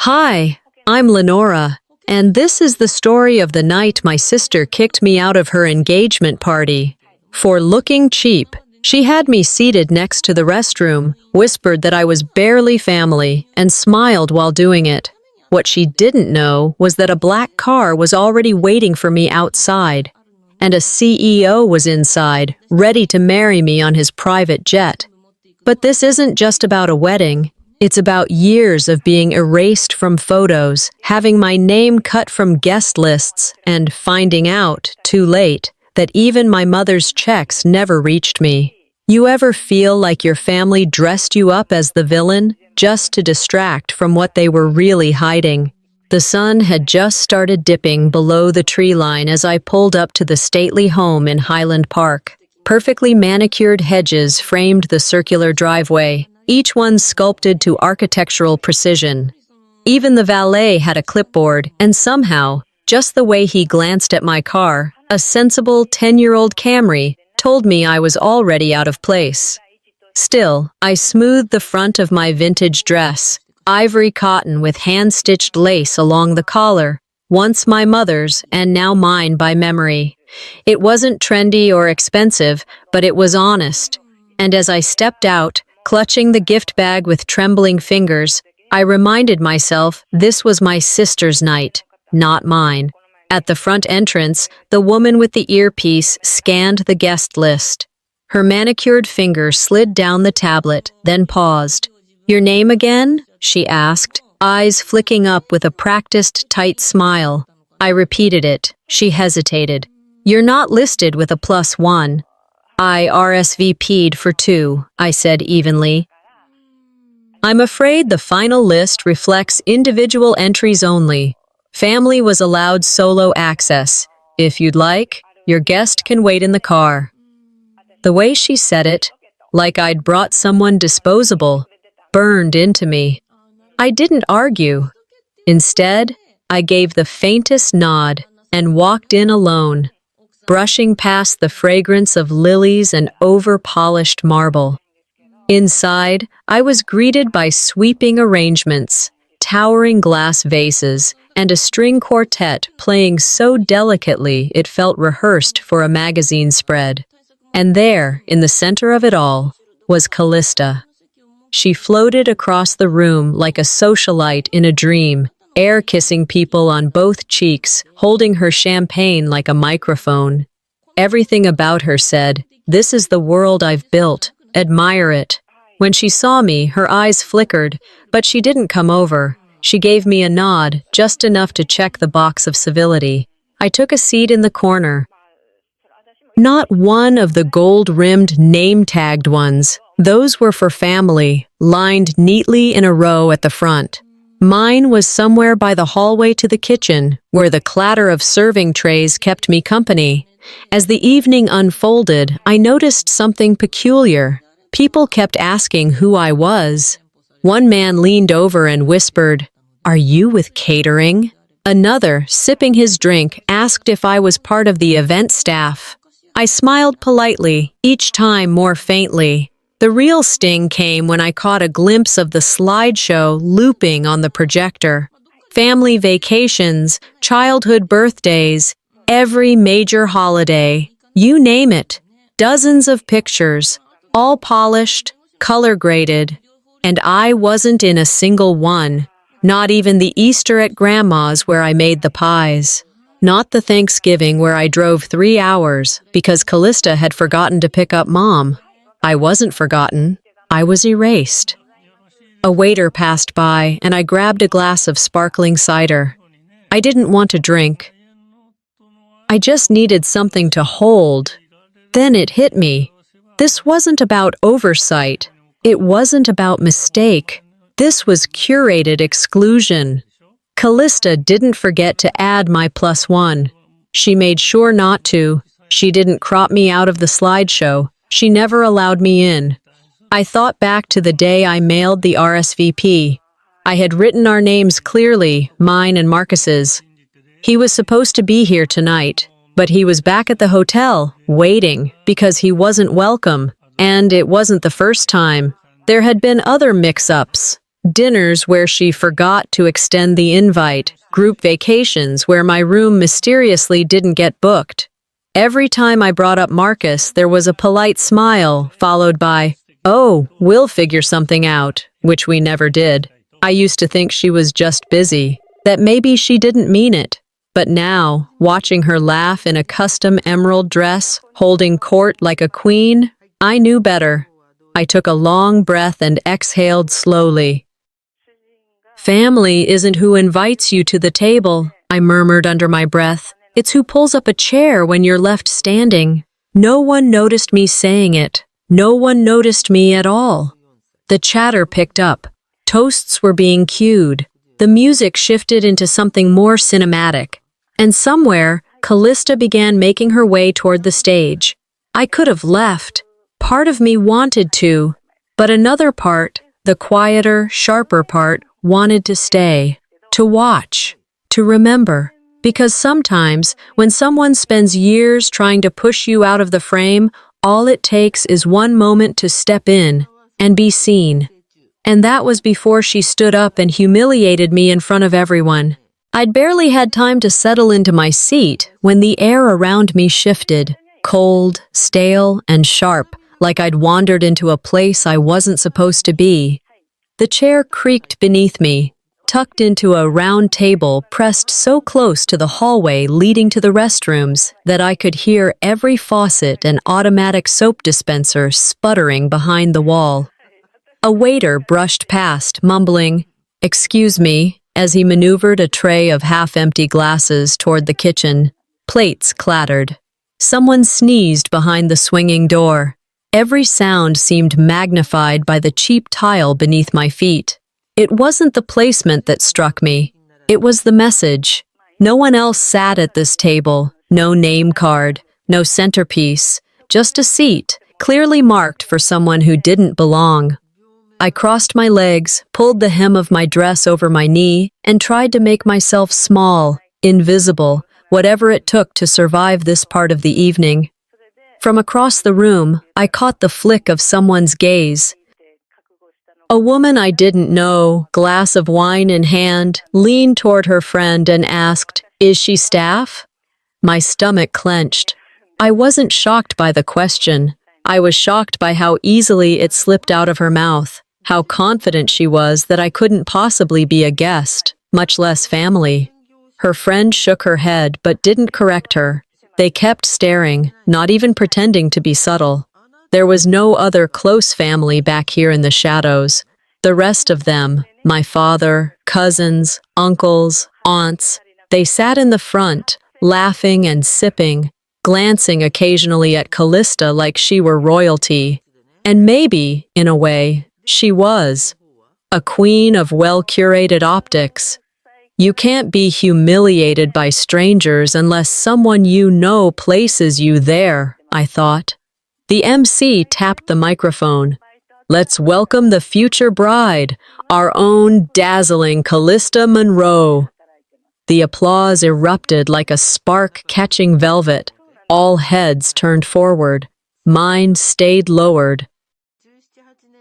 Hi, I'm Lenora, and this is the story of the night my sister kicked me out of her engagement party. For looking cheap, she had me seated next to the restroom, whispered that I was barely family, and smiled while doing it. What she didn't know was that a black car was already waiting for me outside, and a CEO was inside, ready to marry me on his private jet. But this isn't just about a wedding. It's about years of being erased from photos, having my name cut from guest lists, and finding out, too late, that even my mother's checks never reached me. You ever feel like your family dressed you up as the villain, just to distract from what they were really hiding? The sun had just started dipping below the tree line as I pulled up to the stately home in Highland Park. Perfectly manicured hedges framed the circular driveway, each one sculpted to architectural precision. Even the valet had a clipboard, and somehow, just the way he glanced at my car, a sensible 10-year-old Camry, told me I was already out of place. Still, I smoothed the front of my vintage dress, ivory cotton with hand-stitched lace along the collar, once my mother's and now mine by memory. It wasn't trendy or expensive, but it was honest. And as I stepped out, clutching the gift bag with trembling fingers, I reminded myself this was my sister's night, not mine. At the front entrance, the woman with the earpiece scanned the guest list. Her manicured finger slid down the tablet, then paused. "Your name again?" she asked, eyes flicking up with a practiced, tight smile. I repeated it. She hesitated. "You're not listed with a +1. I RSVP'd for 2, I said evenly. I'm afraid the final list reflects individual entries only. Family was allowed solo access. If you'd like, your guest can wait in the car. The way she said it, like I'd brought someone disposable, burned into me. I didn't argue. Instead, I gave the faintest nod and walked in alone, brushing past the fragrance of lilies and over-polished marble. Inside, I was greeted by sweeping arrangements, towering glass vases, and a string quartet playing so delicately it felt rehearsed for a magazine spread. And there, in the center of it all, was Callista. She floated across the room like a socialite in a dream, air-kissing people on both cheeks, holding her champagne like a microphone. Everything about her said, "This is the world I've built. Admire it." When she saw me, her eyes flickered, but she didn't come over. She gave me a nod, just enough to check the box of civility. I took a seat in the corner. Not one of the gold-rimmed, name-tagged ones. Those were for family, lined neatly in a row at the front. Mine was somewhere by the hallway to the kitchen, where the clatter of serving trays kept me company. As the evening unfolded, I noticed something peculiar. People kept asking who I was. One man leaned over and whispered, "Are you with catering?" Another, sipping his drink, asked if I was part of the event staff. I smiled politely, each time more faintly. The real sting came when I caught a glimpse of the slideshow looping on the projector. Family vacations, childhood birthdays, every major holiday, you name it. Dozens of pictures, all polished, color-graded. And I wasn't in a single one. Not even the Easter at Grandma's where I made the pies. Not the Thanksgiving where I drove 3 hours because Callista had forgotten to pick up Mom. I wasn't forgotten. I was erased. A waiter passed by, and I grabbed a glass of sparkling cider. I didn't want to drink. I just needed something to hold. Then it hit me. This wasn't about oversight. It wasn't about mistake. This was curated exclusion. Callista didn't forget to add my +1. She made sure not to. She didn't crop me out of the slideshow. She never allowed me in. I thought back to the day I mailed the RSVP. I had written our names clearly, mine and Marcus's. He was supposed to be here tonight, but he was back at the hotel, waiting, because he wasn't welcome. And it wasn't the first time. There had been other mix-ups. Dinners where she forgot to extend the invite, group vacations where my room mysteriously didn't get booked. Every time I brought up Marcus, there was a polite smile, followed by, "Oh, we'll figure something out," which we never did. I used to think she was just busy, that maybe she didn't mean it. But now, watching her laugh in a custom emerald dress, holding court like a queen, I knew better. I took a long breath and exhaled slowly. "Family isn't who invites you to the table," I murmured under my breath. "It's who pulls up a chair when you're left standing." No one noticed me saying it. No one noticed me at all. The chatter picked up. Toasts were being cued. The music shifted into something more cinematic. And somewhere, Callista began making her way toward the stage. I could have left. Part of me wanted to. But another part, the quieter, sharper part, wanted to stay. To watch. To remember. Because sometimes, when someone spends years trying to push you out of the frame, all it takes is one moment to step in and be seen. And that was before she stood up and humiliated me in front of everyone. I'd barely had time to settle into my seat when the air around me shifted, cold, stale, and sharp, like I'd wandered into a place I wasn't supposed to be. The chair creaked beneath me, tucked into a round table pressed so close to the hallway leading to the restrooms that I could hear every faucet and automatic soap dispenser sputtering behind the wall. A waiter brushed past, mumbling, "Excuse me," as he maneuvered a tray of half-empty glasses toward the kitchen. Plates clattered. Someone sneezed behind the swinging door. Every sound seemed magnified by the cheap tile beneath my feet. It wasn't the placement that struck me. It was the message. No one else sat at this table. No name card, no centerpiece, just a seat, clearly marked for someone who didn't belong. I crossed my legs, pulled the hem of my dress over my knee, and tried to make myself small, invisible, whatever it took to survive this part of the evening. From across the room, I caught the flick of someone's gaze. A woman I didn't know, glass of wine in hand, leaned toward her friend and asked, "Is she staff?" My stomach clenched. I wasn't shocked by the question. I was shocked by how easily it slipped out of her mouth, how confident she was that I couldn't possibly be a guest, much less family. Her friend shook her head but didn't correct her. They kept staring, not even pretending to be subtle. There was no other close family back here in the shadows. The rest of them, my father, cousins, uncles, aunts, they sat in the front, laughing and sipping, glancing occasionally at Callista like she were royalty. And maybe, in a way, she was. A queen of well-curated optics. You can't be humiliated by strangers unless someone you know places you there, I thought. The MC tapped the microphone. "Let's welcome the future bride, our own dazzling Callista Monroe." The applause erupted like a spark catching velvet. All heads turned forward. Mine stayed lowered.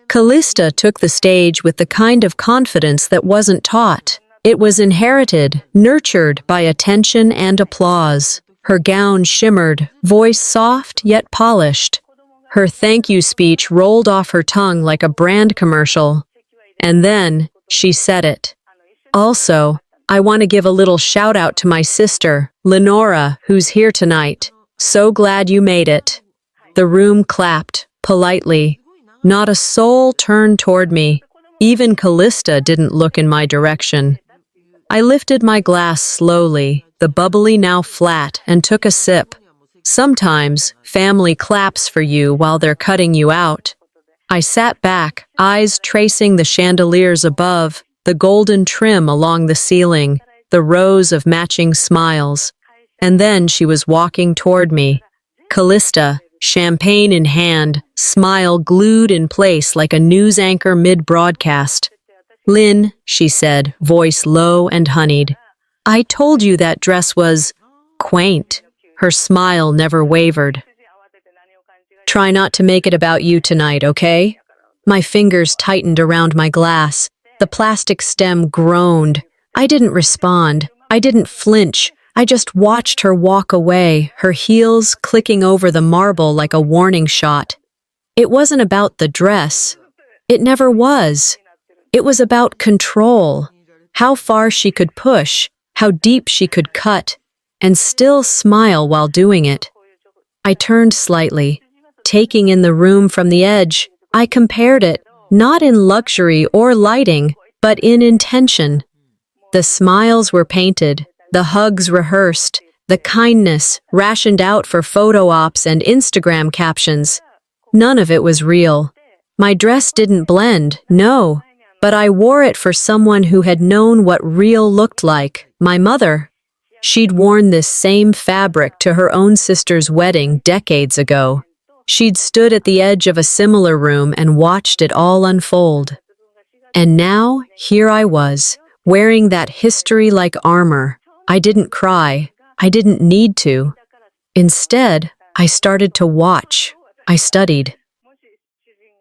Callista took the stage with the kind of confidence that wasn't taught. It was inherited, nurtured by attention and applause. Her gown shimmered, voice soft yet polished. Her thank you speech rolled off her tongue like a brand commercial. And then, she said it. "Also, I want to give a little shout out to my sister, Lenora, who's here tonight. So glad you made it." The room clapped, politely. Not a soul turned toward me. Even Callista didn't look in my direction. I lifted my glass slowly, the bubbly now flat, and took a sip. Sometimes, family claps for you while they're cutting you out. I sat back, eyes tracing the chandeliers above, the golden trim along the ceiling, the rows of matching smiles. And then she was walking toward me. Callista, champagne in hand, smile glued in place like a news anchor mid-broadcast. "Lynn," she said, voice low and honeyed, "I told you that dress was quaint." Her smile never wavered. "Try not to make it about you tonight, okay?" My fingers tightened around my glass. The plastic stem groaned. I didn't respond. I didn't flinch. I just watched her walk away, her heels clicking over the marble like a warning shot. It wasn't about the dress. It never was. It was about control. How far she could push, how deep she could cut, and still smile while doing it. I turned slightly. Taking in the room from the edge, I compared it, not in luxury or lighting, but in intention. The smiles were painted, the hugs rehearsed, the kindness rationed out for photo ops and Instagram captions. None of it was real. My dress didn't blend, no, but I wore it for someone who had known what real looked like, my mother. She'd worn this same fabric to her own sister's wedding decades ago. She'd stood at the edge of a similar room and watched it all unfold. And now, here I was, wearing that history-like armor. I didn't cry. I didn't need to. Instead, I started to watch. I studied.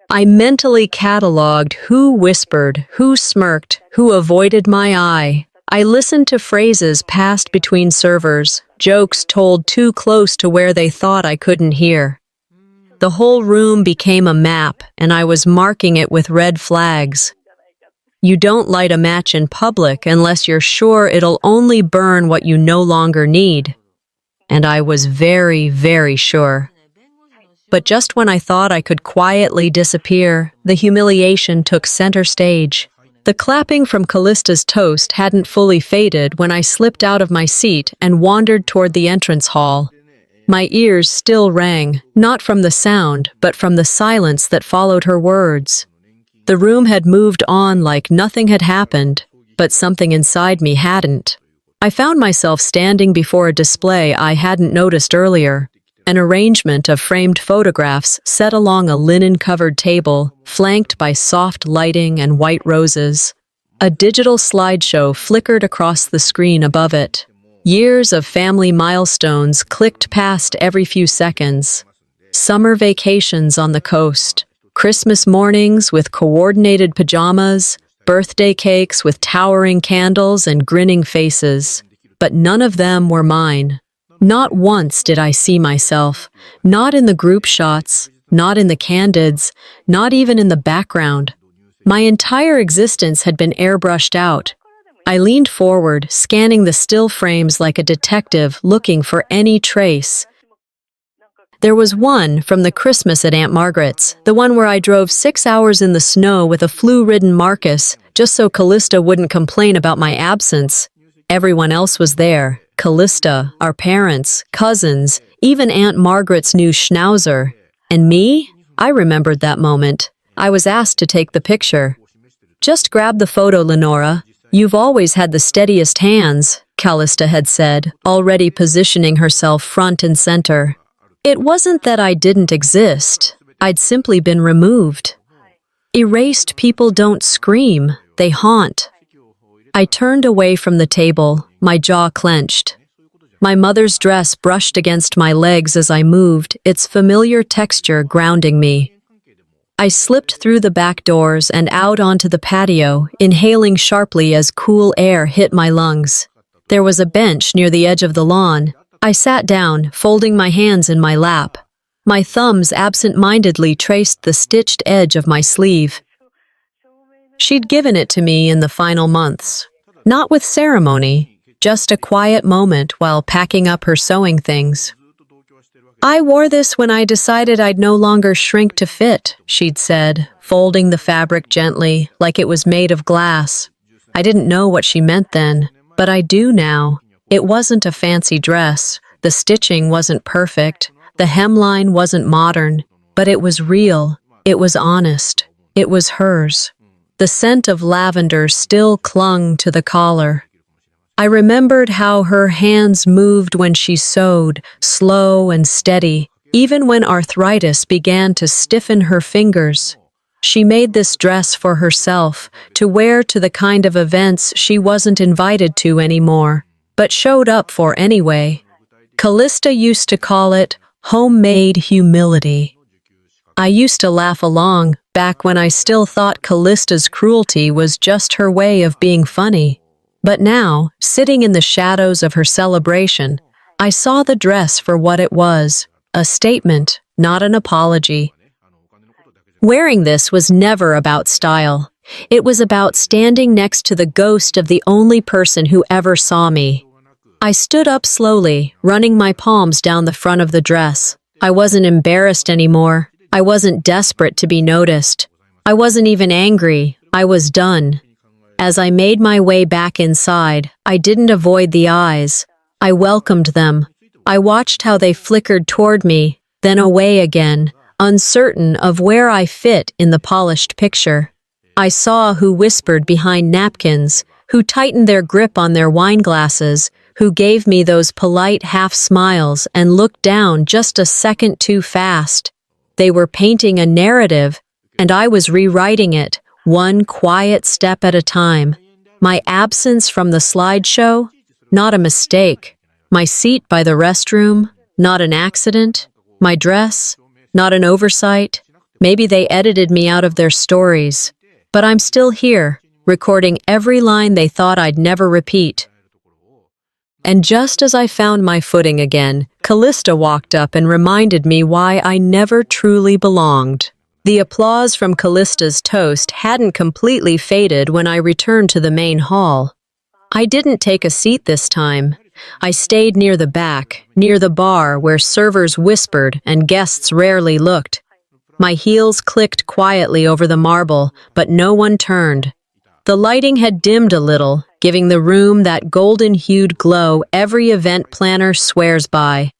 I mentally cataloged who whispered, who smirked, who avoided my eye. I listened to phrases passed between servers, jokes told too close to where they thought I couldn't hear. The whole room became a map, and I was marking it with red flags. You don't light a match in public unless you're sure it'll only burn what you no longer need. And I was very, very sure. But just when I thought I could quietly disappear, the humiliation took center stage. The clapping from Callista's toast hadn't fully faded when I slipped out of my seat and wandered toward the entrance hall. My ears still rang, not from the sound, but from the silence that followed her words. The room had moved on like nothing had happened, but something inside me hadn't. I found myself standing before a display I hadn't noticed earlier, an arrangement of framed photographs set along a linen-covered table, flanked by soft lighting and white roses. A digital slideshow flickered across the screen above it. Years of family milestones clicked past every few seconds. Summer vacations on the coast, Christmas mornings with coordinated pajamas, birthday cakes with towering candles and grinning faces. But none of them were mine. Not once did I see myself, not in the group shots, not in the candids, not even in the background. My entire existence had been airbrushed out. I leaned forward, scanning the still frames like a detective looking for any trace. There was one from the Christmas at Aunt Margaret's, the one where I drove 6 hours in the snow with a flu-ridden Marcus, just so Callista wouldn't complain about my absence. Everyone else was there. Callista, our parents, cousins, even Aunt Margaret's new schnauzer. And me? I remembered that moment. I was asked to take the picture. "Just grab the photo, Lenora. You've always had the steadiest hands," Callista had said, already positioning herself front and center. It wasn't that I didn't exist. I'd simply been removed. Erased people don't scream, they haunt. I turned away from the table, my jaw clenched. My mother's dress brushed against my legs as I moved, its familiar texture grounding me. I slipped through the back doors and out onto the patio, inhaling sharply as cool air hit my lungs. There was a bench near the edge of the lawn. I sat down, folding my hands in my lap. My thumbs absent-mindedly traced the stitched edge of my sleeve. She'd given it to me in the final months. Not with ceremony, just a quiet moment while packing up her sewing things. "I wore this when I decided I'd no longer shrink to fit," she'd said, folding the fabric gently, like it was made of glass. I didn't know what she meant then, but I do now. It wasn't a fancy dress. The stitching wasn't perfect. The hemline wasn't modern, but it was real. It was honest. It was hers. The scent of lavender still clung to the collar. I remembered how her hands moved when she sewed, slow and steady, even when arthritis began to stiffen her fingers. She made this dress for herself, to wear to the kind of events she wasn't invited to anymore, but showed up for anyway. Callista used to call it homemade humility. I used to laugh along, back when I still thought Callista's cruelty was just her way of being funny. But now, sitting in the shadows of her celebration, I saw the dress for what it was, a statement, not an apology. Wearing this was never about style. It was about standing next to the ghost of the only person who ever saw me. I stood up slowly, running my palms down the front of the dress. I wasn't embarrassed anymore. I wasn't desperate to be noticed. I wasn't even angry. I was done. As I made my way back inside, I didn't avoid the eyes. I welcomed them. I watched how they flickered toward me, then away again, uncertain of where I fit in the polished picture. I saw who whispered behind napkins, who tightened their grip on their wine glasses, who gave me those polite half-smiles and looked down just a second too fast. They were painting a narrative, and I was rewriting it, one quiet step at a time. My absence from the slideshow? Not a mistake. My seat by the restroom? Not an accident. My dress? Not an oversight. Maybe they edited me out of their stories. But I'm still here, recording every line they thought I'd never repeat. And just as I found my footing again, Callista walked up and reminded me why I never truly belonged. The applause from Callista's toast hadn't completely faded when I returned to the main hall. I didn't take a seat this time. I stayed near the back, near the bar where servers whispered and guests rarely looked. My heels clicked quietly over the marble, but no one turned. The lighting had dimmed a little, giving the room that golden-hued glow every event planner swears by.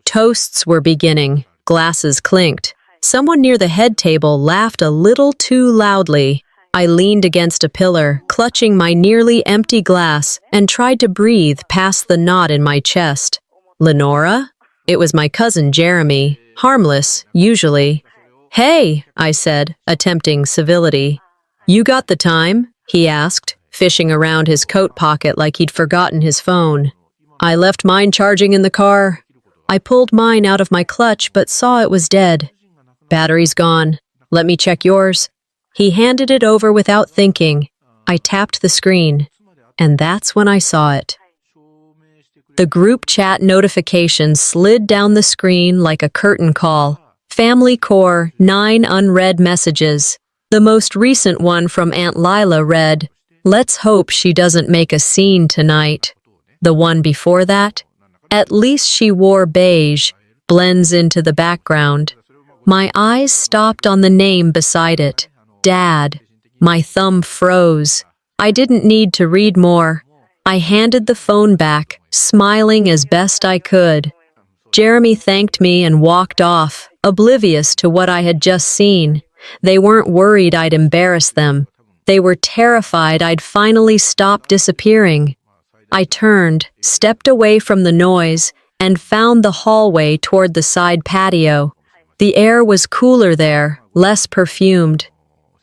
Toasts were beginning, glasses clinked. Someone near the head table laughed a little too loudly. I leaned against a pillar, clutching my nearly empty glass, and tried to breathe past the knot in my chest. Lenora? It was my cousin Jeremy, harmless, usually. "Hey," I said, attempting civility. "You got the time?" he asked, fishing around his coat pocket like he'd forgotten his phone. "I left mine charging in the car." I pulled mine out of my clutch but saw it was dead. "Battery's gone. Let me check yours." He handed it over without thinking. I tapped the screen, and that's when I saw it. The group chat notification slid down the screen like a curtain call. Family Core, 9 unread messages. The most recent one from Aunt Lila read, "Let's hope she doesn't make a scene tonight." The one before that? "At least she wore beige, blends into the background." My eyes stopped on the name beside it. Dad. My thumb froze. I didn't need to read more. I handed the phone back, smiling as best I could. Jeremy thanked me and walked off, oblivious to what I had just seen. They weren't worried I'd embarrass them. They were terrified I'd finally stop disappearing. I turned, stepped away from the noise, and found the hallway toward the side patio. The air was cooler there, less perfumed.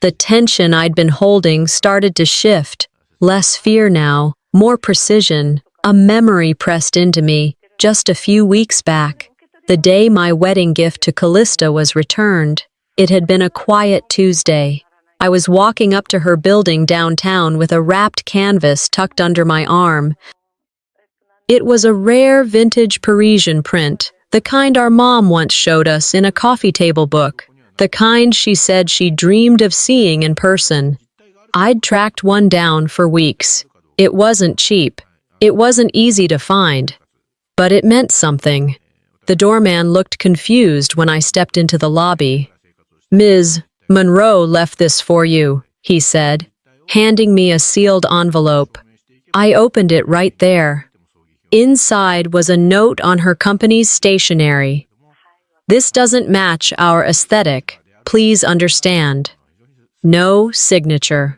The tension I'd been holding started to shift. Less fear now, more precision. A memory pressed into me, just a few weeks back. The day my wedding gift to Callista was returned. It had been a quiet Tuesday. I was walking up to her building downtown with a wrapped canvas tucked under my arm. It was a rare vintage Parisian print, the kind our mom once showed us in a coffee table book. The kind she said she dreamed of seeing in person. I'd tracked one down for weeks. It wasn't cheap. It wasn't easy to find. But it meant something. The doorman looked confused when I stepped into the lobby. "Ms. Monroe left this for you," he said, handing me a sealed envelope. I opened it right there. Inside was a note on her company's stationery. "This doesn't match our aesthetic. Please understand." No signature.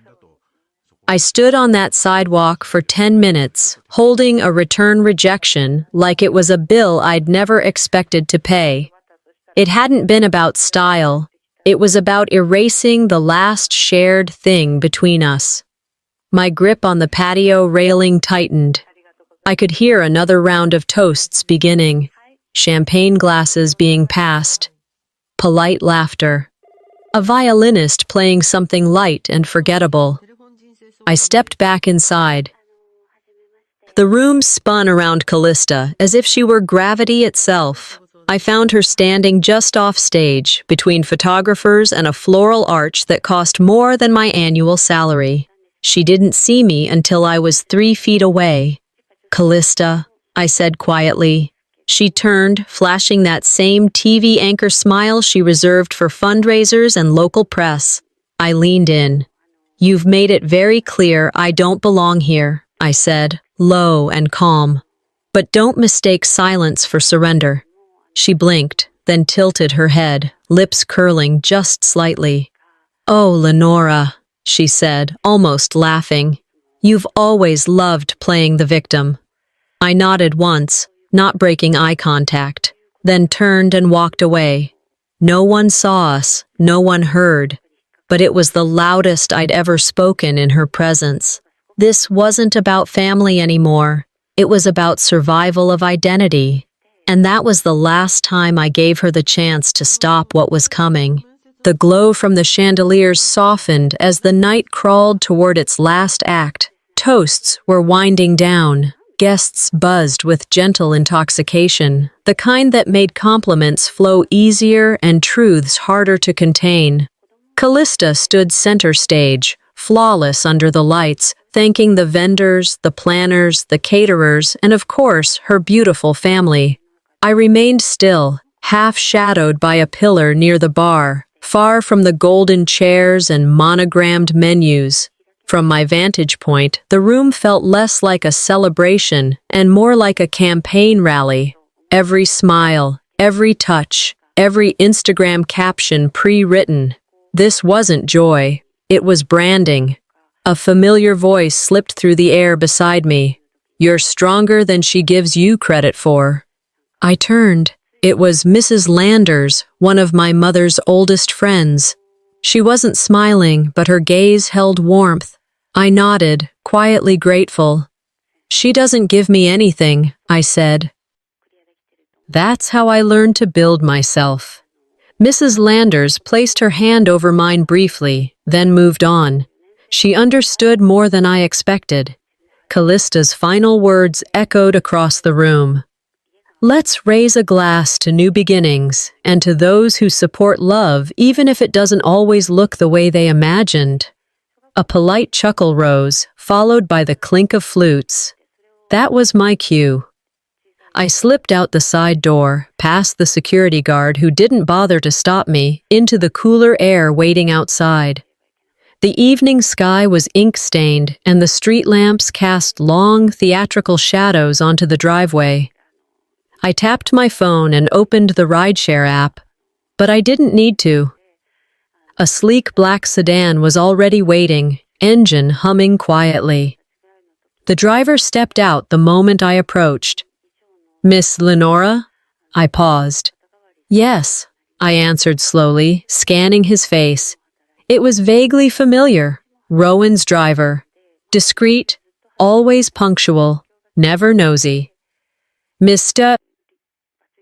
I stood on that sidewalk for 10 minutes, holding a return rejection like it was a bill I'd never expected to pay. It hadn't been about style. It was about erasing the last shared thing between us. My grip on the patio railing tightened. I could hear another round of toasts beginning. Champagne glasses being passed. Polite laughter. a violinist playing something light and forgettable. I stepped back inside. The room spun around Callista as if she were gravity itself. I found her standing just off stage, between photographers and a floral arch that cost more than my annual salary. She didn't see me until I was 3 feet away. "Callista," I said quietly. She turned, flashing that same TV anchor smile she reserved for fundraisers and local press. I leaned in. "You've made it very clear I don't belong here," I said, low and calm. "But don't mistake silence for surrender." She blinked, then tilted her head, lips curling just slightly. "Oh, Lenora," she said, almost laughing. "You've always loved playing the victim." I nodded once, not breaking eye contact, then turned and walked away. No one saw us, no one heard, but it was the loudest I'd ever spoken in her presence. This wasn't about family anymore. It was about survival of identity. And that was the last time I gave her the chance to stop what was coming. The glow from the chandeliers softened as the night crawled toward its last act. Toasts were winding down. Guests buzzed with gentle intoxication, the kind that made compliments flow easier and truths harder to contain. Callista stood center stage, flawless under the lights, thanking the vendors, the planners, the caterers, and of course, her beautiful family. I remained still, half shadowed by a pillar near the bar, far from the golden chairs and monogrammed menus. From my vantage point, the room felt less like a celebration and more like a campaign rally. Every smile, every touch, every Instagram caption pre-written. This wasn't joy, it was branding. A familiar voice slipped through the air beside me. "You're stronger than she gives you credit for." I turned. It was Mrs. Landers, one of my mother's oldest friends. She wasn't smiling, but her gaze held warmth. I nodded, quietly grateful. "She doesn't give me anything," I said. That's how I learned to build myself. Mrs. Landers placed her hand over mine briefly, then moved on. She understood more than I expected. Callista's final words echoed across the room. "Let's raise a glass to new beginnings and to those who support love even if it doesn't always look the way they imagined." A polite chuckle rose, followed by the clink of flutes. That was my cue. I slipped out the side door, past the security guard who didn't bother to stop me, into the cooler air waiting outside. The evening sky was ink-stained, and the street lamps cast long, theatrical shadows onto the driveway. I tapped my phone and opened the rideshare app, but I didn't need to. A sleek black sedan was already waiting, engine humming quietly. The driver stepped out the moment I approached. "Miss Lenora?" I paused. "Yes," I answered slowly, scanning his face. It was vaguely familiar. Rowan's driver. Discreet, always punctual, never nosy. "Mr.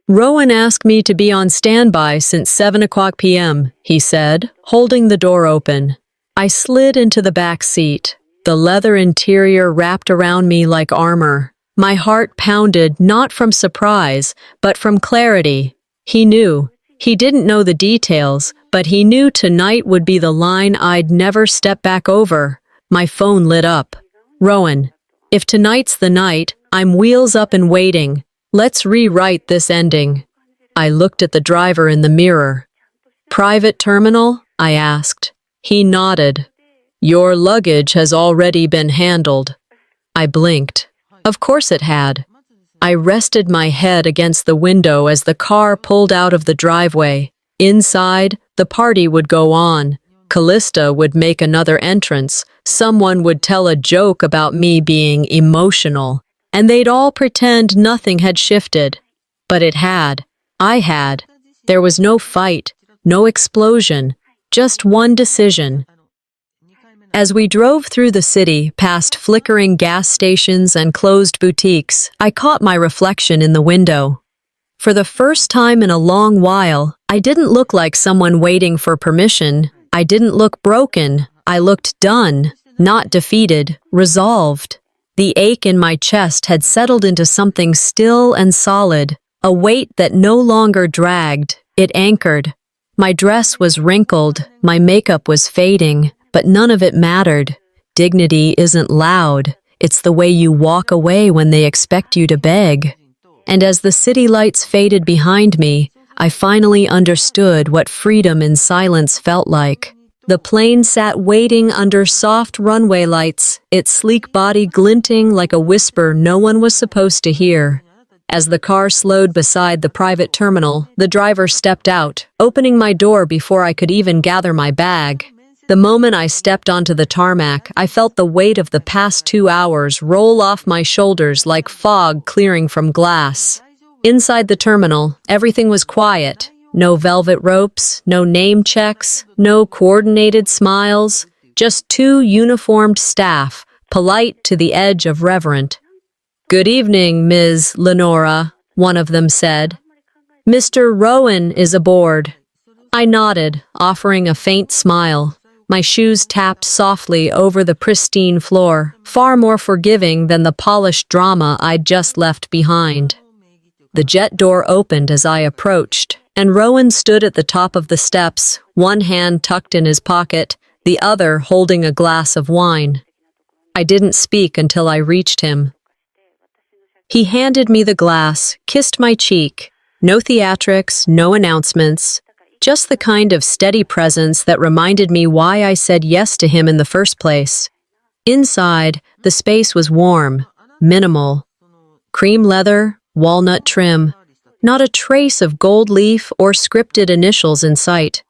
Rowan asked me to be on standby since 7 o'clock p.m., he said, holding the door open. I slid into the back seat, the leather interior wrapped around me like armor. My heart pounded not from surprise, but from clarity. He knew. He didn't know the details, but he knew tonight would be the line I'd never step back over. My phone lit up. "Rowan, if tonight's the night, I'm wheels up and waiting. Let's rewrite this ending." I looked at the driver in the mirror. "Private terminal?" I asked. He nodded. "Your luggage has already been handled." I blinked. Of course it had. I rested my head against the window as the car pulled out of the driveway. Inside, the party would go on. Callista would make another entrance. Someone would tell a joke about me being emotional. And they'd all pretend nothing had shifted. But it had. I had. There was no fight, no explosion, just one decision. As we drove through the city, past flickering gas stations and closed boutiques, I caught my reflection in the window. For the first time in a long while, I didn't look like someone waiting for permission. I didn't look broken. I looked done, not defeated, resolved. The ache in my chest had settled into something still and solid, a weight that no longer dragged, it anchored. My dress was wrinkled, my makeup was fading, but none of it mattered. Dignity isn't loud, it's the way you walk away when they expect you to beg. And as the city lights faded behind me, I finally understood what freedom in silence felt like. The plane sat waiting under soft runway lights, its sleek body glinting like a whisper no one was supposed to hear. As the car slowed beside the private terminal, the driver stepped out, opening my door before I could even gather my bag. The moment I stepped onto the tarmac, I felt the weight of the past 2 hours roll off my shoulders like fog clearing from glass. Inside the terminal, everything was quiet. No velvet ropes, no name checks, no coordinated smiles, just 2 uniformed staff, polite to the edge of reverent. "Good evening, Ms. Lenora," one of them said. "Mr. Rowan is aboard." I nodded, offering a faint smile. My shoes tapped softly over the pristine floor, far more forgiving than the polished drama I'd just left behind. The jet door opened as I approached, and Rowan stood at the top of the steps, one hand tucked in his pocket, the other holding a glass of wine. I didn't speak until I reached him. He handed me the glass, kissed my cheek. No theatrics, no announcements, just the kind of steady presence that reminded me why I said yes to him in the first place. Inside, the space was warm, minimal. Cream leather, walnut trim, not a trace of gold leaf or scripted initials in sight.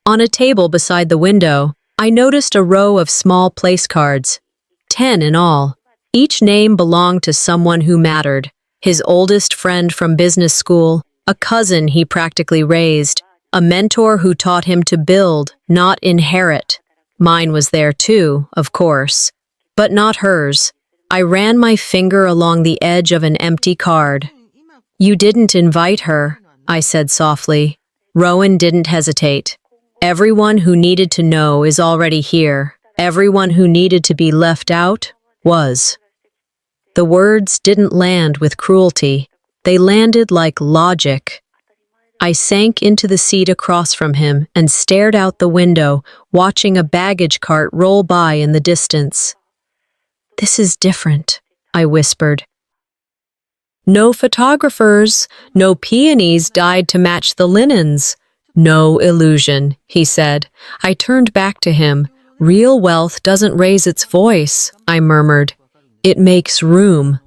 On a table beside the window, I noticed a row of small place cards, 10 in all. Each name belonged to someone who mattered. His oldest friend from business school, a cousin he practically raised, a mentor who taught him to build, not inherit. Mine was there too, of course, but not hers. I ran my finger along the edge of an empty card. "You didn't invite her," I said softly. Rowan didn't hesitate. "Everyone who needed to know is already here. Everyone who needed to be left out was." The words didn't land with cruelty. They landed like logic. I sank into the seat across from him and stared out the window, watching a baggage cart roll by in the distance. "This is different," I whispered. "No photographers, no peonies dyed to match the linens." "No illusion," he said. I turned back to him. "Real wealth doesn't raise its voice," I murmured. "It makes room."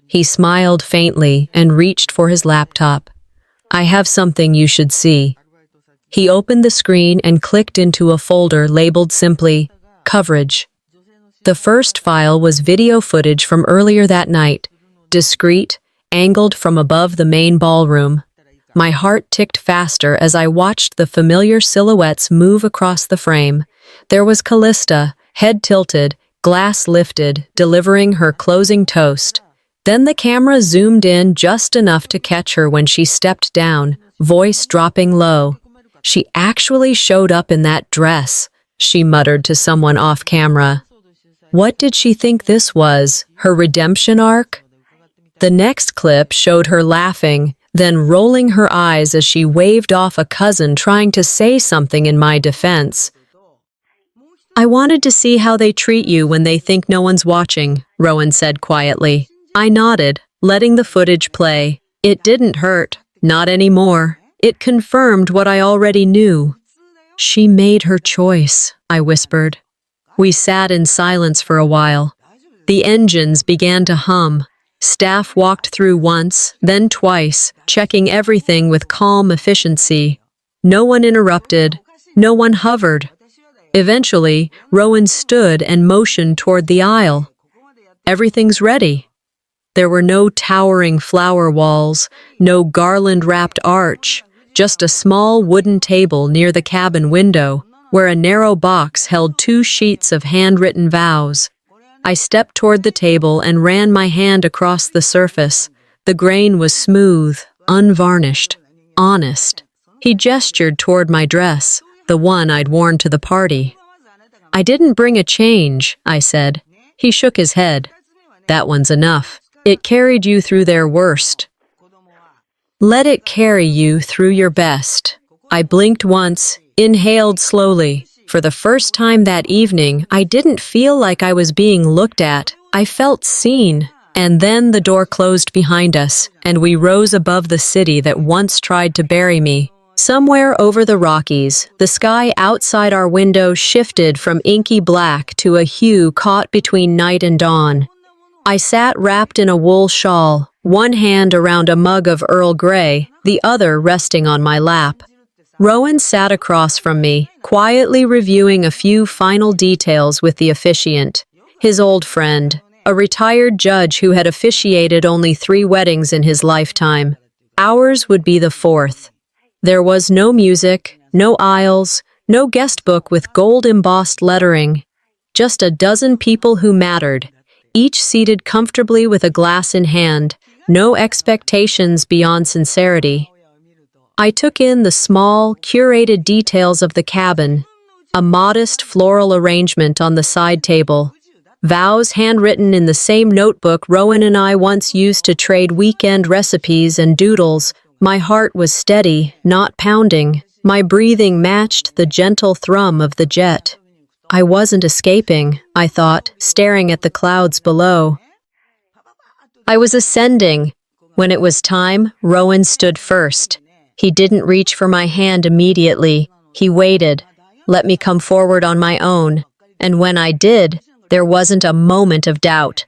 He smiled faintly and reached for his laptop. "I have something you should see." He opened the screen and clicked into a folder labeled simply, "Coverage." The first file was video footage from earlier that night, discreet, angled from above the main ballroom. My heart ticked faster as I watched the familiar silhouettes move across the frame. There was Callista, head tilted, glass lifted, delivering her closing toast. Then the camera zoomed in just enough to catch her when she stepped down, voice dropping low. "She actually showed up in that dress," she muttered to someone off camera. What did she think this was, her redemption arc? The next clip showed her laughing, then rolling her eyes as she waved off a cousin trying to say something in my defense. "I wanted to see how they treat you when they think no one's watching," Rowan said quietly. I nodded, letting the footage play. It didn't hurt, not anymore. It confirmed what I already knew. "She made her choice," I whispered. We sat in silence for a while. The engines began to hum. Staff walked through once, then twice, checking everything with calm efficiency. No one interrupted, no one hovered. Eventually, Rowan stood and motioned toward the aisle. "Everything's ready." There were no towering flower walls, no garland-wrapped arch, just a small wooden table near the cabin window, where a narrow box held 2 sheets of handwritten vows. I stepped toward the table and ran my hand across the surface. The grain was smooth, unvarnished, honest. He gestured toward my dress, the one I'd worn to the party. I didn't bring a change, I said. He shook his head. That one's enough. It carried you through their worst. Let it carry you through your best. I blinked once, inhaled slowly. For the first time that evening, I didn't feel like I was being looked at. I felt seen. And then the door closed behind us, and we rose above the city that once tried to bury me. Somewhere over the Rockies, the sky outside our window shifted from inky black to a hue caught between night and dawn. I sat wrapped in a wool shawl, one hand around a mug of Earl Grey, the other resting on my lap. Rowan sat across from me, quietly reviewing a few final details with the officiant, his old friend, a retired judge who had officiated only 3 weddings in his lifetime. Ours would be the 4th. There was no music, no aisles, no guest book with gold-embossed lettering. Just a dozen people who mattered, each seated comfortably with a glass in hand, no expectations beyond sincerity. I took in the small, curated details of the cabin, a modest floral arrangement on the side table, vows handwritten in the same notebook Rowan and I once used to trade weekend recipes and doodles. My heart was steady, not pounding. My breathing matched the gentle thrum of the jet. I wasn't escaping, I thought, staring at the clouds below. I was ascending. When it was time, Rowan stood first. He didn't reach for my hand immediately. He waited, let me come forward on my own. And when I did, there wasn't a moment of doubt.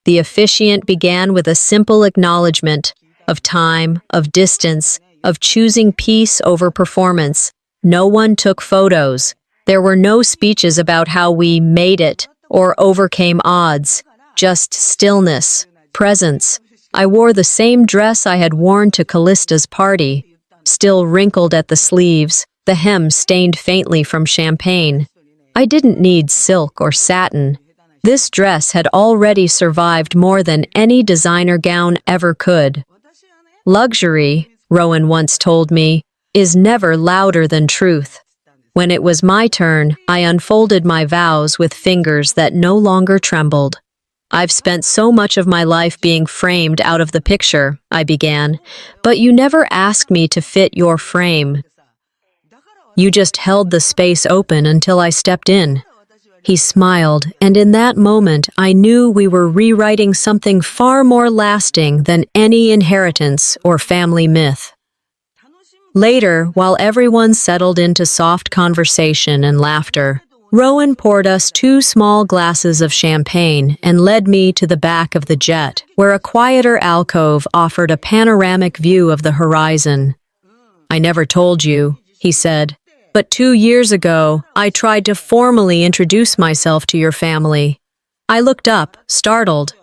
The officiant began with a simple acknowledgement of time, of distance, of choosing peace over performance. No one took photos. There were no speeches about how we made it or overcame odds. Just stillness, presence. I wore the same dress I had worn to Callista's party, still wrinkled at the sleeves, the hem stained faintly from champagne. I didn't need silk or satin. This dress had already survived more than any designer gown ever could. Luxury, Rowan once told me, is never louder than truth. When it was my turn, I unfolded my vows with fingers that no longer trembled. I've spent so much of my life being framed out of the picture, I began, but you never asked me to fit your frame. You just held the space open until I stepped in. He smiled, and in that moment I knew we were rewriting something far more lasting than any inheritance or family myth. Later, while everyone settled into soft conversation and laughter, Rowan poured us 2 small glasses of champagne and led me to the back of the jet, where a quieter alcove offered a panoramic view of the horizon. I never told you, he said, but 2 years ago, I tried to formally introduce myself to your family. I looked up, startled.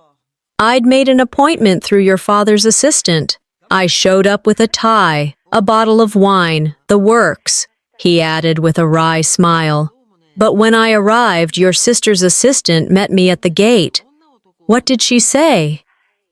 I'd made an appointment through your father's assistant. I showed up with a tie, a bottle of wine, the works, he added with a wry smile. But when I arrived, your sister's assistant met me at the gate. What did she say?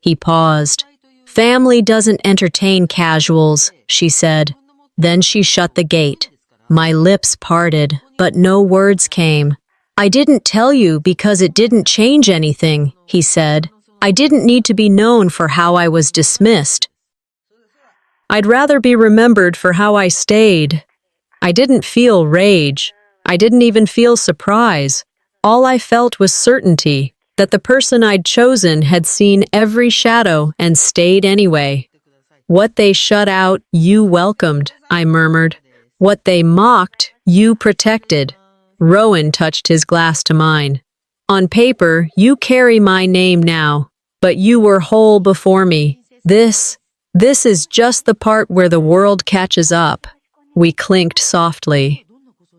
He paused. Family doesn't entertain casuals, she said. Then she shut the gate. My lips parted, but no words came. I didn't tell you because it didn't change anything, he said. I didn't need to be known for how I was dismissed. I'd rather be remembered for how I stayed. I didn't feel rage. I didn't even feel surprise. All I felt was certainty that the person I'd chosen had seen every shadow and stayed anyway. What they shut out, you welcomed, I murmured. What they mocked, you protected. Rowan touched his glass to mine. On paper, you carry my name now, but you were whole before me. This is just the part where the world catches up. We clinked softly.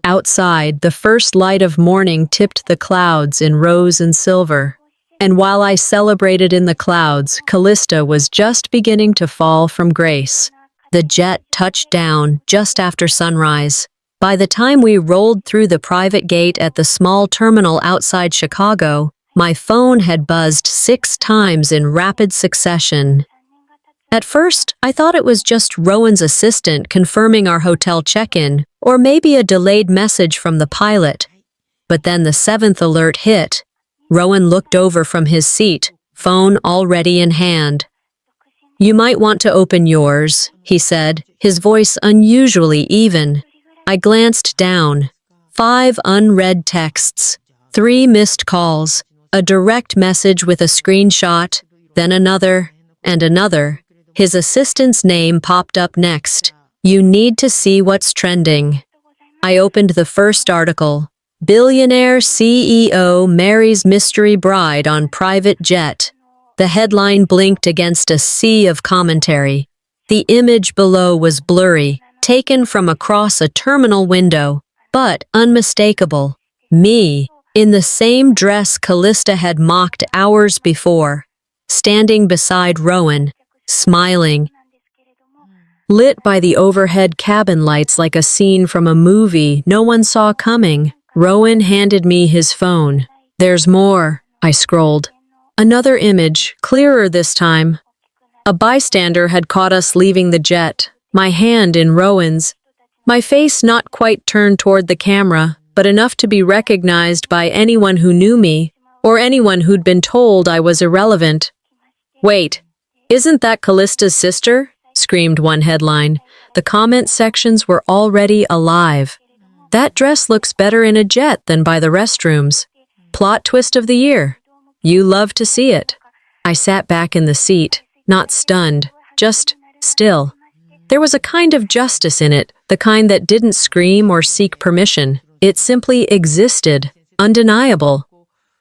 Outside, the first light of morning tipped the clouds in rose and silver. And while I celebrated in the clouds, Callista was just beginning to fall from grace. The jet touched down just after sunrise. By the time we rolled through the private gate at the small terminal outside Chicago, my phone had buzzed 6 times in rapid succession. At first, I thought it was just Rowan's assistant confirming our hotel check-in, or maybe a delayed message from the pilot. But then the seventh alert hit. Rowan looked over from his seat, phone already in hand. "You might want to open yours," he said, his voice unusually even. I glanced down. 5 unread texts, 3 missed calls, a direct message with a screenshot, then another, and another. His assistant's name popped up next. "You need to see what's trending." I opened the first article. "Billionaire CEO marries mystery bride on private jet." The headline blinked against a sea of commentary. The image below was blurry, taken from across a terminal window, but unmistakable. Me, in the same dress Callista had mocked hours before, standing beside Rowan, smiling, lit by the overhead cabin lights like a scene from a movie no one saw coming. Rowan handed me his phone. "There's more," I scrolled. Another image, clearer this time. A bystander had caught us leaving the jet, my hand in Rowan's. My face not quite turned toward the camera, but enough to be recognized by anyone who knew me, or anyone who'd been told I was irrelevant. "Wait, isn't that Callista's sister?" screamed one headline. The comment sections were already alive. "That dress looks better in a jet than by the restrooms. Plot twist of the year. You love to see it." I sat back in the seat, not stunned, just still. There was a kind of justice in it, the kind that didn't scream or seek permission. It simply existed, undeniable.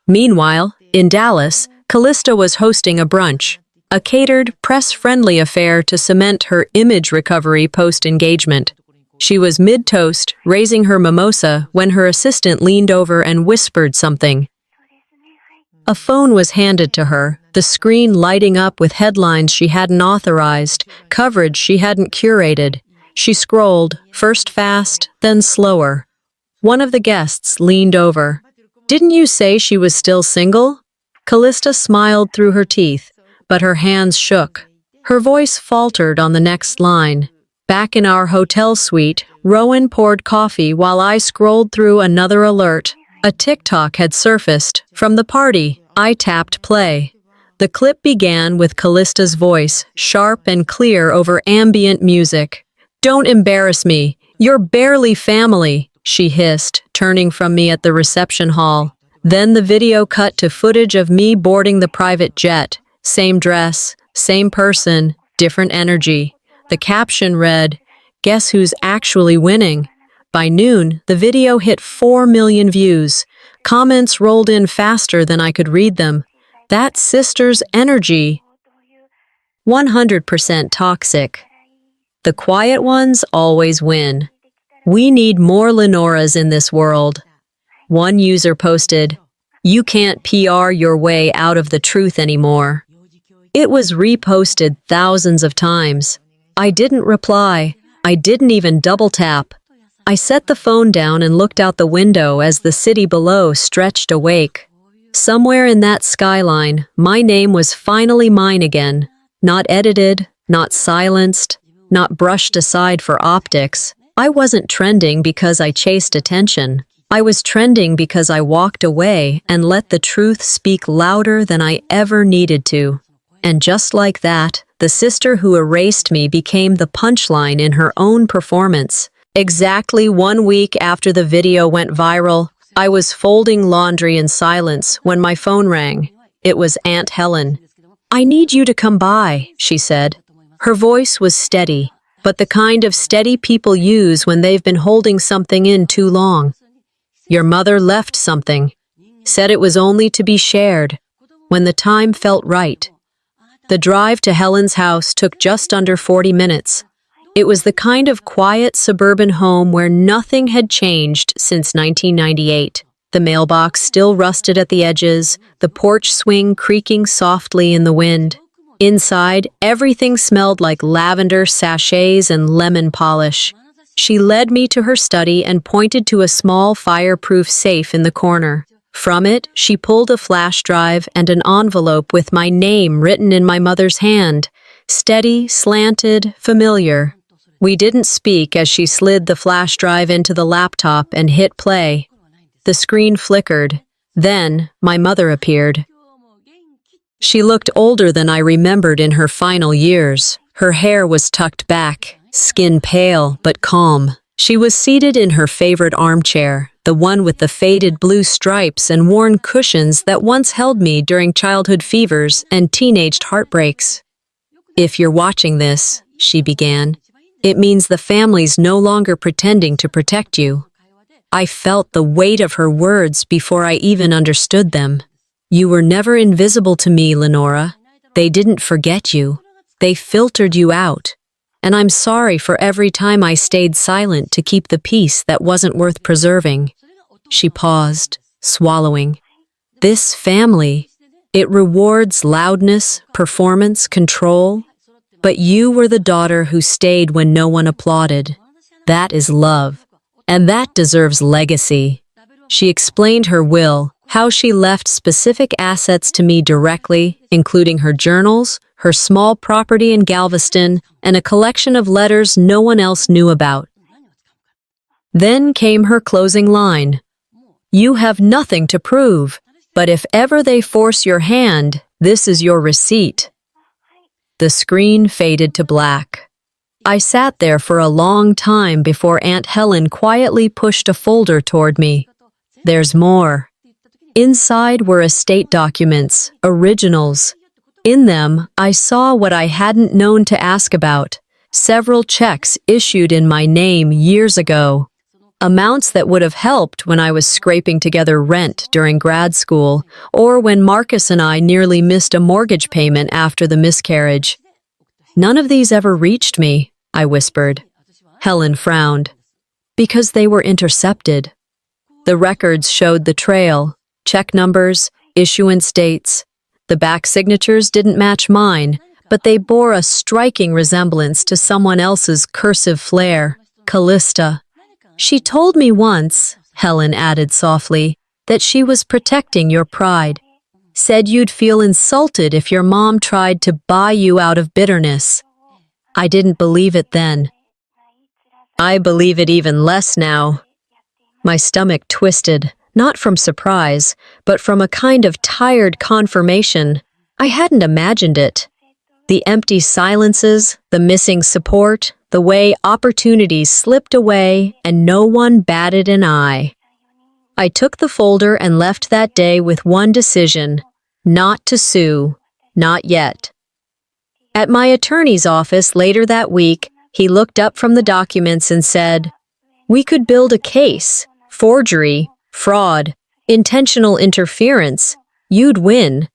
Meanwhile, in Dallas, Callista was hosting a brunch, a catered, press-friendly affair to cement her image recovery post-engagement. She was mid-toast, raising her mimosa, when her assistant leaned over and whispered something. A phone was handed to her, the screen lighting up with headlines she hadn't authorized, coverage she hadn't curated. She scrolled, first fast, then slower. One of the guests leaned over. "Didn't you say she was still single?" Callista smiled through her teeth, but her hands shook. Her voice faltered on the next line. Back in our hotel suite, Rowan poured coffee while I scrolled through another alert. A TikTok had surfaced. From the party, I tapped play. The clip began with Callista's voice, sharp and clear over ambient music. "Don't embarrass me. You're barely family," she hissed, turning from me at the reception hall. Then the video cut to footage of me boarding the private jet. Same dress, same person, different energy. The caption read, "Guess who's actually winning?" By noon, the video hit 4 million views. Comments rolled in faster than I could read them. "That sister's energy." 100% toxic. The quiet ones always win. "We need more Lenoras in this world." One user posted, "You can't PR your way out of the truth anymore." It was reposted thousands of times. I didn't reply. I didn't even double tap. I set the phone down and looked out the window as the city below stretched awake. Somewhere in that skyline, my name was finally mine again. Not edited, not silenced, not brushed aside for optics. I wasn't trending because I chased attention. I was trending because I walked away and let the truth speak louder than I ever needed to. And just like that, the sister who erased me became the punchline in her own performance. Exactly 1 week after the video went viral, I was folding laundry in silence when my phone rang. It was Aunt Helen. "I need you to come by," she said. Her voice was steady, but the kind of steady people use when they've been holding something in too long. "Your mother left something. Said it was only to be shared, when the time felt right." The drive to Helen's house took just under 40 minutes. It was the kind of quiet suburban home where nothing had changed since 1998. The mailbox still rusted at the edges, the porch swing creaking softly in the wind. Inside, everything smelled like lavender sachets and lemon polish. She led me to her study and pointed to a small fireproof safe in the corner. From it, she pulled a flash drive and an envelope with my name written in my mother's hand. Steady, slanted, familiar. We didn't speak as she slid the flash drive into the laptop and hit play. The screen flickered. Then, my mother appeared. She looked older than I remembered in her final years. Her hair was tucked back, skin pale but calm. She was seated in her favorite armchair, the one with the faded blue stripes and worn cushions that once held me during childhood fevers and teenaged heartbreaks. "If you're watching this," she began, "it means the family's no longer pretending to protect you." I felt the weight of her words before I even understood them. "You were never invisible to me, Lenora. They didn't forget you. They filtered you out. And I'm sorry for every time I stayed silent to keep the peace that wasn't worth preserving." She paused, swallowing. "This family, it rewards loudness, performance, control. But you were the daughter who stayed when no one applauded. That is love. And that deserves legacy." She explained her will, how she left specific assets to me directly, including her journals, her small property in Galveston, and a collection of letters no one else knew about. Then came her closing line. "You have nothing to prove, but if ever they force your hand, this is your receipt." The screen faded to black. I sat there for a long time before Aunt Helen quietly pushed a folder toward me. "There's more." Inside were estate documents, originals. In them, I saw what I hadn't known to ask about: several checks issued in my name years ago. Amounts that would have helped when I was scraping together rent during grad school, or when Marcus and I nearly missed a mortgage payment after the miscarriage. "None of these ever reached me," I whispered. Helen frowned. "Because they were intercepted." The records showed the trail: check numbers, issuance dates. The back signatures didn't match mine, but they bore a striking resemblance to someone else's cursive flair, Callista. "She told me once," Helen added softly, "that she was protecting your pride. Said you'd feel insulted if your mom tried to buy you out of bitterness." I didn't believe it then. I believe it even less now. My stomach twisted, not from surprise, but from a kind of tired confirmation. I hadn't imagined it. The empty silences, the missing support, the way opportunities slipped away and no one batted an eye. I took the folder and left that day with one decision: not to sue, not yet. At my attorney's office later that week, he looked up from the documents and said, "We could build a case: forgery, fraud, intentional interference. You'd win."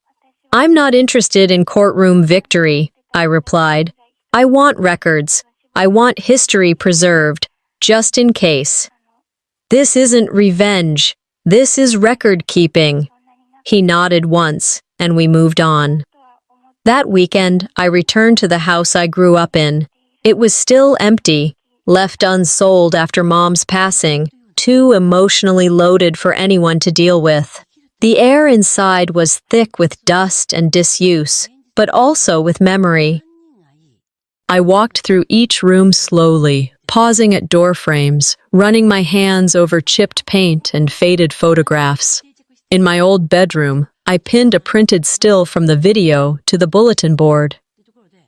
"I'm not interested in courtroom victory," I replied. "I want records. I want history preserved, just in case. This isn't revenge. This is record-keeping." He nodded once, and we moved on. That weekend, I returned to the house I grew up in. It was still empty, left unsold after Mom's passing, too emotionally loaded for anyone to deal with. The air inside was thick with dust and disuse, but also with memory. I walked through each room slowly, pausing at door frames, running my hands over chipped paint and faded photographs. In my old bedroom, I pinned a printed still from the video to the bulletin board.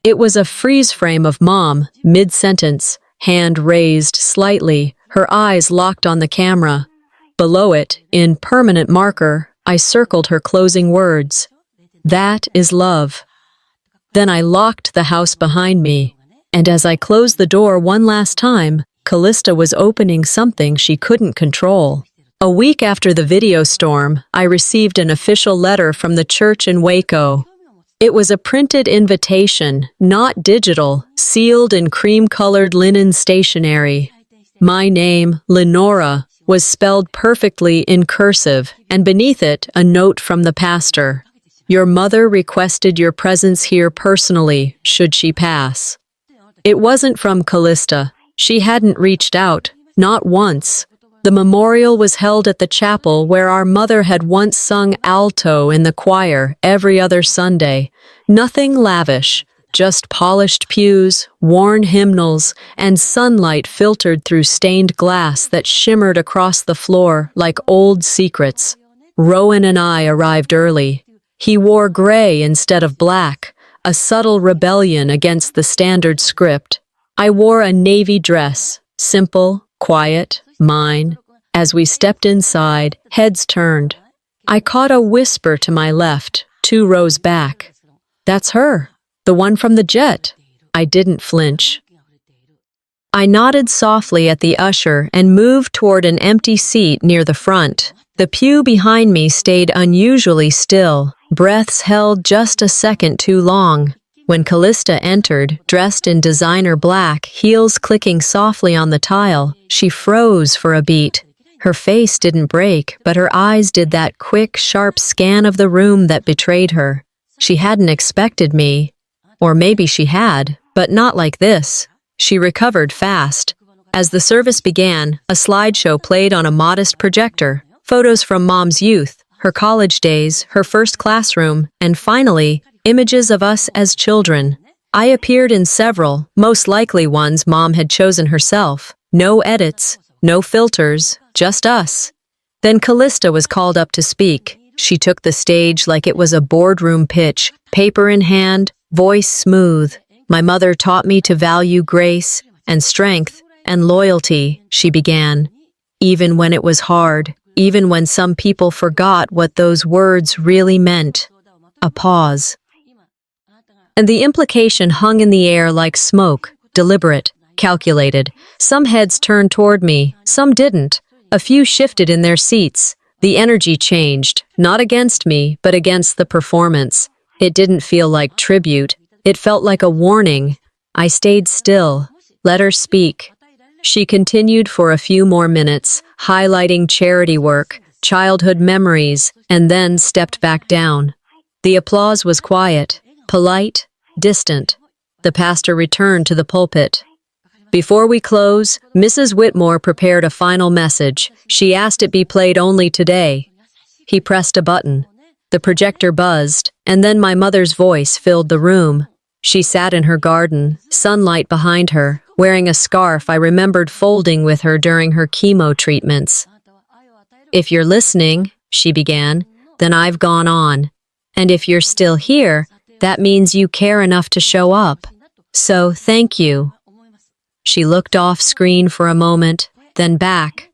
It was a freeze frame of Mom, mid-sentence, hand raised slightly, her eyes locked on the camera. Below it, in permanent marker, I circled her closing words: "That is love." Then I locked the house behind me, and as I closed the door one last time, Callista was opening something she couldn't control. A week after the video storm, I received an official letter from the church in Waco. It was a printed invitation, not digital, sealed in cream-colored linen stationery. My name, Lenora, was spelled perfectly in cursive, and beneath it, a note from the pastor. "Your mother requested your presence here personally, should she pass." It wasn't from Callista. She hadn't reached out, not once. The memorial was held at the chapel where our mother had once sung alto in the choir every other Sunday. Nothing lavish, Just polished pews, worn hymnals, and sunlight filtered through stained glass that shimmered across the floor like old secrets. Rowan and I arrived early. He wore gray instead of black, a subtle rebellion against the standard script. I wore a navy dress, simple, quiet, mine. As we stepped inside, heads turned. I caught a whisper to my left, 2 rows back. "That's her, the one from the jet." I didn't flinch. I nodded softly at the usher and moved toward an empty seat near the front. The pew behind me stayed unusually still, breaths held just a second too long. When Callista entered, dressed in designer black, heels clicking softly on the tile, she froze for a beat. Her face didn't break, but her eyes did that quick, sharp scan of the room that betrayed her. She hadn't expected me. Or maybe she had, but not like this. She recovered fast. As the service began, a slideshow played on a modest projector. Photos from Mom's youth, her college days, her first classroom, and finally, images of us as children. I appeared in several, most likely ones Mom had chosen herself. No edits, no filters, just us. Then Callista was called up to speak. She took the stage like it was a boardroom pitch, paper in hand, voice smooth. "My mother taught me to value grace and strength and loyalty," she began. "Even when it was hard, even when some people forgot what those words really meant." A pause. And the implication hung in the air like smoke, deliberate, calculated. Some heads turned toward me, some didn't. A few shifted in their seats. The energy changed, not against me, but against the performance. It didn't feel like tribute. It felt like a warning. I stayed still, let her speak. She continued for a few more minutes, highlighting charity work, childhood memories, and then stepped back down. The applause was quiet, polite, distant. The pastor returned to the pulpit. "Before we close, Mrs. Whitmore prepared a final message. She asked it be played only today." He pressed a button. The projector buzzed, and then my mother's voice filled the room. She sat in her garden, sunlight behind her, wearing a scarf I remembered folding with her during her chemo treatments. "If you're listening," she began, "then I've gone on. And if you're still here, that means you care enough to show up. So thank you." She looked off screen for a moment, then back.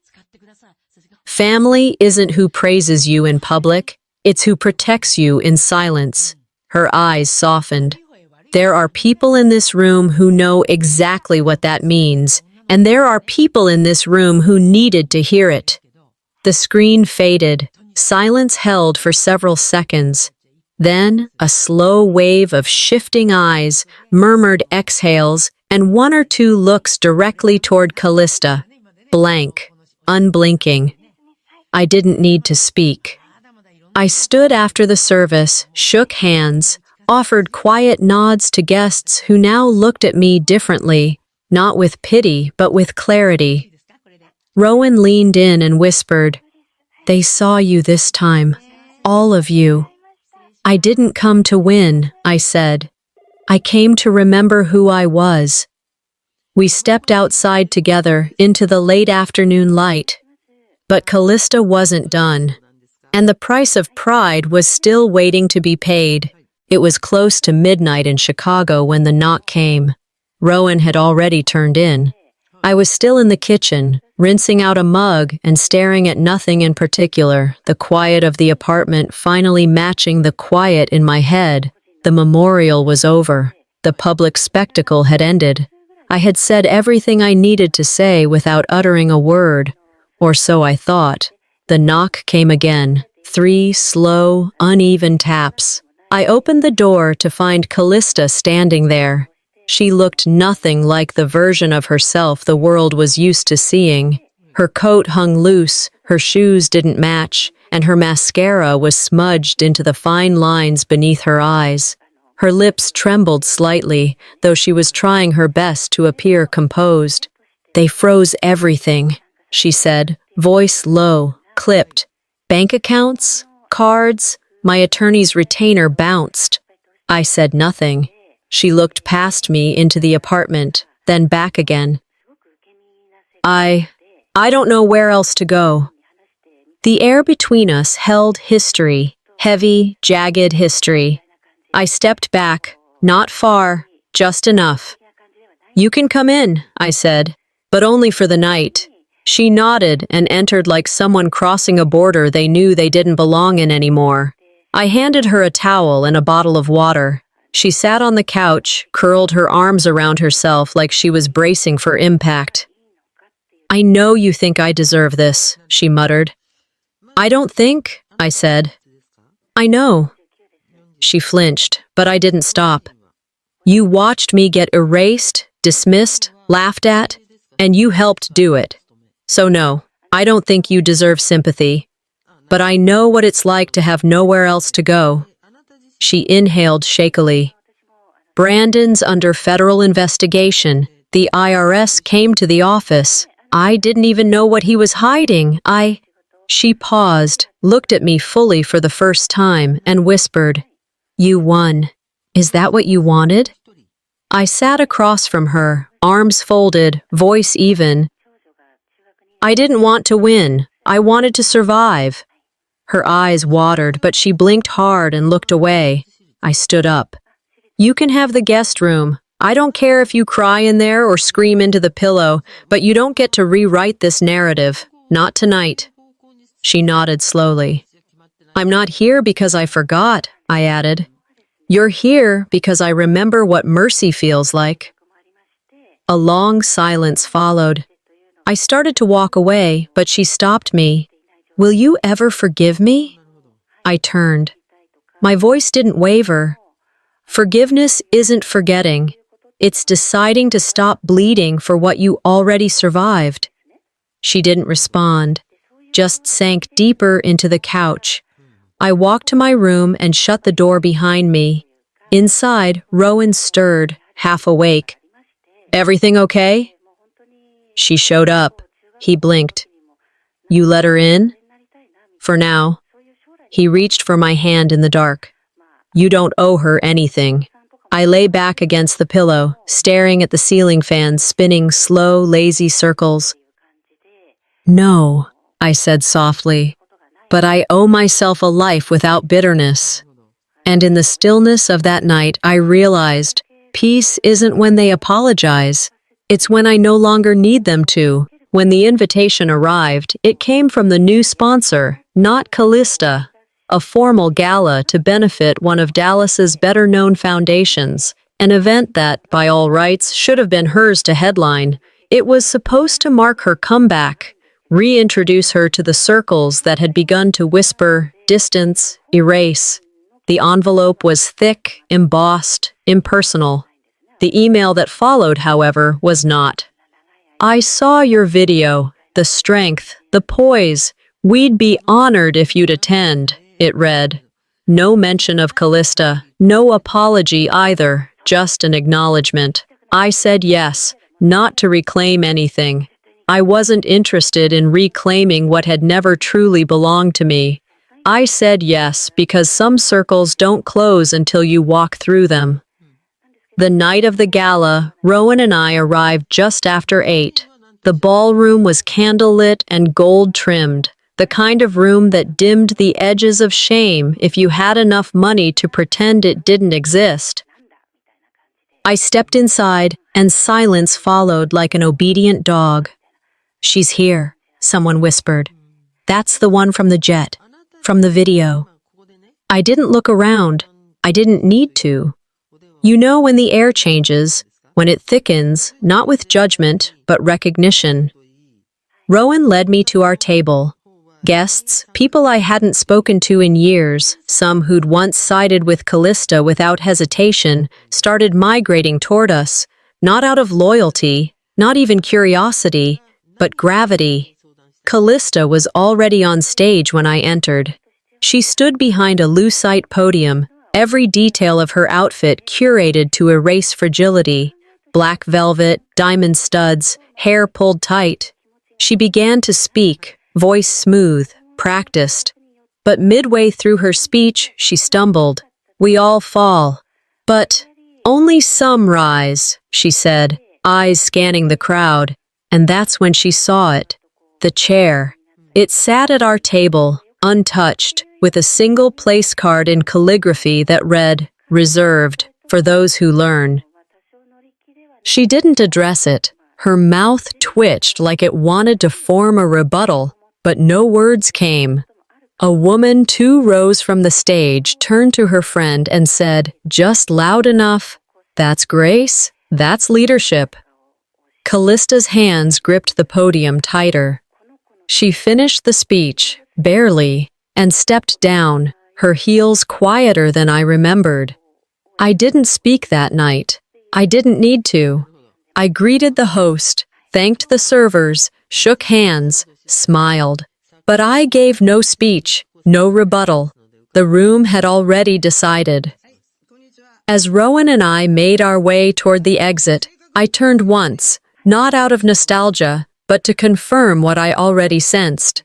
"Family isn't who praises you in public, it's who protects you in silence." Her eyes softened. "There are people in this room who know exactly what that means, and there are people in this room who needed to hear it." The screen faded. Silence held for several seconds. Then, a slow wave of shifting eyes, murmured exhales, and 1 or 2 looks directly toward Callista. Blank, unblinking. I didn't need to speak. I stood after the service, shook hands, offered quiet nods to guests who now looked at me differently, not with pity, but with clarity. Rowan leaned in and whispered, "They saw you this time, all of you." "I didn't come to win," I said. "I came to remember who I was." We stepped outside together into the late afternoon light. But Callista wasn't done. And the price of pride was still waiting to be paid. It was close to midnight in Chicago when the knock came. Rowan had already turned in. I was still in the kitchen, rinsing out a mug and staring at nothing in particular, the quiet of the apartment finally matching the quiet in my head. The memorial was over. The public spectacle had ended. I had said everything I needed to say without uttering a word, or so I thought. The knock came again, 3 slow, uneven taps. I opened the door to find Callista standing there. She looked nothing like the version of herself the world was used to seeing. Her coat hung loose, her shoes didn't match, and her mascara was smudged into the fine lines beneath her eyes. Her lips trembled slightly, though she was trying her best to appear composed. "They froze everything," she said, voice low, clipped. "Bank accounts, cards, my attorney's retainer bounced." I said nothing. She looked past me into the apartment, then back again. I don't know where else to go. The air between us held history, heavy, jagged history. I stepped back, not far, just enough. You can come in, I said, but only for the night. She nodded and entered like someone crossing a border they knew they didn't belong in anymore. I handed her a towel and a bottle of water. She sat on the couch, curled her arms around herself like she was bracing for impact. I know you think I deserve this, she muttered. I don't think, I said. I know. She flinched, but I didn't stop. You watched me get erased, dismissed, laughed at, and you helped do it. So no, I don't think you deserve sympathy. But I know what it's like to have nowhere else to go. She inhaled shakily. Brandon's under federal investigation. The IRS came to the office. I didn't even know what he was hiding. She paused, looked at me fully for the first time, and whispered, You won. Is that what you wanted? I sat across from her, arms folded, voice even. I didn't want to win. I wanted to survive. Her eyes watered, but she blinked hard and looked away. I stood up. You can have the guest room. I don't care if you cry in there or scream into the pillow, but you don't get to rewrite this narrative. Not tonight. She nodded slowly. I'm not here because I forgot, I added. You're here because I remember what mercy feels like. A long silence followed. I started to walk away, but she stopped me. Will you ever forgive me? I turned. My voice didn't waver. Forgiveness isn't forgetting. It's deciding to stop bleeding for what you already survived. She didn't respond, just sank deeper into the couch. I walked to my room and shut the door behind me. Inside, Rowan stirred, half awake. Everything okay? She showed up. He blinked. You let her in? For now. He reached for my hand in the dark. You don't owe her anything. I lay back against the pillow, staring at the ceiling fans spinning slow, lazy circles. No, I said softly, but I owe myself a life without bitterness. And in the stillness of that night, I realized peace isn't when they apologize. It's when I no longer need them to. When the invitation arrived, it came from the new sponsor, not Callista, a formal gala to benefit one of Dallas's better-known foundations, an event that, by all rights, should have been hers to headline. It was supposed to mark her comeback, reintroduce her to the circles that had begun to whisper, distance, erase. The envelope was thick, embossed, impersonal. The email that followed, however, was not. I saw your video, the strength, the poise. We'd be honored if you'd attend, it read. No mention of Callista, no apology either, just an acknowledgement. I said yes, not to reclaim anything. I wasn't interested in reclaiming what had never truly belonged to me. I said yes because some circles don't close until you walk through them. The night of the gala, Rowan and I arrived just after 8. The ballroom was candlelit and gold-trimmed, the kind of room that dimmed the edges of shame if you had enough money to pretend it didn't exist. I stepped inside, and silence followed like an obedient dog. She's here, someone whispered. That's the one from the jet, from the video. I didn't look around. I didn't need to. You know when the air changes, when it thickens, not with judgment, but recognition. Rowan led me to our table. Guests, people I hadn't spoken to in years, some who'd once sided with Callista without hesitation, started migrating toward us, not out of loyalty, not even curiosity, but gravity. Callista was already on stage when I entered. She stood behind a lucite podium, every detail of her outfit curated to erase fragility. Black velvet, diamond studs, hair pulled tight. She began to speak, voice smooth, practiced. But midway through her speech, she stumbled. We all fall. But Only some rise, she said, eyes scanning the crowd, and that's when she saw it. The chair. It sat at our table, untouched, with a single place card in calligraphy that read, "Reserved, for those who learn." She didn't address it. Her mouth twitched like it wanted to form a rebuttal, but no words came. A woman 2 rows from the stage turned to her friend and said, just loud enough, "That's grace, that's leadership." Callista's hands gripped the podium tighter. She finished the speech, barely, and stepped down, her heels quieter than I remembered. I didn't speak that night. I didn't need to. I greeted the host, thanked the servers, shook hands, smiled. But I gave no speech, no rebuttal. The room had already decided. As Rowan and I made our way toward the exit, I turned once, not out of nostalgia, but to confirm what I already sensed.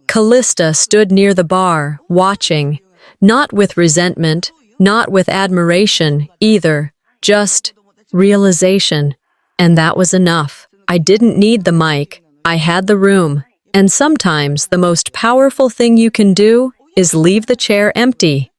Callista stood near the bar, watching, not with resentment, not with admiration, either, just realization. And that was enough. I didn't need the mic. I had the room. And sometimes the most powerful thing you can do is leave the chair empty.